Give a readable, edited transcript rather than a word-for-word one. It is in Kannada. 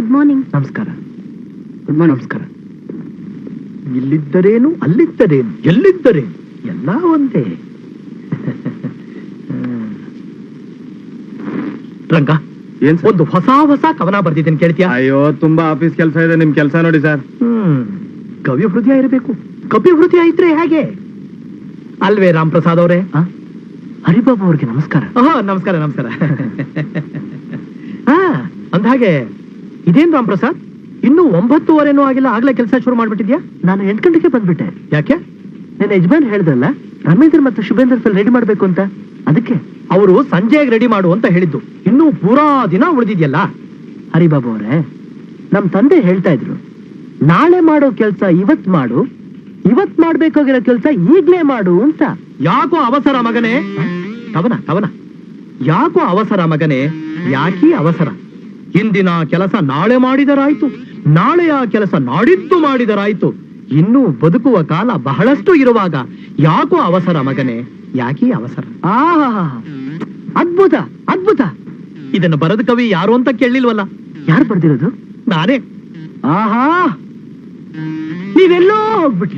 Good morning. ನಮಸ್ಕಾರ. Good morning. ನಮಸ್ಕಾರ. ಇಲ್ಲಿದ್ದರೇನು, ಅಲ್ಲಿದ್ದರೇನು, ಎಲ್ಲಿದ್ದರೇನು ಎಲ್ಲ ಒಂದೇ. ರಂಗ, ಏನ್ ಒಂದು ಹೊಸ ಕವನ ಬರ್ದಿದ್ದೇನೆ, ಕೇಳ್ತೀಯಾ? ಅಯ್ಯೋ, ತುಂಬಾ ಆಫೀಸ್ ಕೆಲಸ ಇದೆ, ನಿಮ್ ಕೆಲಸ ನೋಡಿ ಸರ್. ಕವಿ ಹೃದಯ ಇರಬೇಕು. ಕವಿ ಹೃದಯ ಇದ್ರೆ ಹೇಗೆ ಅಲ್ವೇ ರಾಮ್ ಪ್ರಸಾದ್ ಅವರೇ? ಹರಿಬಾಬು ಅವ್ರಿಗೆ ನಮಸ್ಕಾರ. ನಮಸ್ಕಾರ ನಮಸ್ಕಾರ. ಅಂದ್ಹಾಗೆ ಇದೇನ್ ರಾಮ್ ಪ್ರಸಾದ್, ಇನ್ನು 9:15 ಆಗಿಲ್ಲ, ಆಗ್ಲೇ ಕೆಲಸ ಶುರು ಮಾಡ್ಬಿಟ್ಟಿದ್ಯಾ? ನಾನು 8 ಗಂಟೆಗೆ ಬಂದ್ಬಿಟ್ಟೆ. ಯಾಕೆ? ನನ್ನ ಯಜಮಾನ್ ಹೇಳಿದ್ರಲ್ಲ, ರಮೇಂದ್ರ ಮತ್ತು ಶುಭೇಂದ್ರ ಫಿಲ್ ರೆಡಿ ಮಾಡ್ಬೇಕು ಅಂತ, ಅದಕ್ಕೆ. ಅವರು ಸಂಜೆಗೆ ರೆಡಿ ಮಾಡು ಅಂತ ಹೇಳಿದ್ದು, ಇನ್ನೂ ಪೂರಾ ದಿನ ಉಳಿದಿದ್ಯಲ್ಲ. ಹರಿಬಾಬು ಅವರೇ, ನಮ್ ತಂದೆ ಹೇಳ್ತಾ ಇದ್ರು, ನಾಳೆ ಮಾಡೋ ಕೆಲ್ಸ ಇವತ್ ಮಾಡು, ಇವತ್ ಮಾಡ್ಬೇಕಾಗಿರೋ ಕೆಲ್ಸ ಈಗ್ಲೇ ಮಾಡು ಅಂತ. ಯಾಕೋ ಅವಸರ ಮಗನೇ? ತವನ ಯಾಕೋ ಅವಸರ ಮಗನೇ? ಯಾಕೀ ಅವಸರ? ಇಂದಿನ ಕೆಲಸ ನಾಳೆ ಮಾಡಿದರಾಯ್ತು, ನಾಳೆಯ ಕೆಲಸ ನಾಡಿದ್ದು ಮಾಡಿದರಾಯ್ತು. ಇನ್ನೂ ಬದುಕುವ ಕಾಲ ಬಹಳಷ್ಟು ಇರುವಾಗ ಯಾಕೋ ಅವಸರ ಮಗನೇ? ಯಾಕೀ ಅವಸರ? ಅದ್ಭುತ ಅದ್ಭುತ. ಇದನ್ನು ಬರೆದ ಕವಿ ಯಾರು ಅಂತ ಕೇಳಲಿಲ್ವಲ್ಲ? ಯಾರು ಬರ್ದಿರೋದು? ನಾನೇ. ಆಹಾ, ನೀವೆಲ್ಲೋ ಹೋಗ್ಬಿಟ್ರಿ.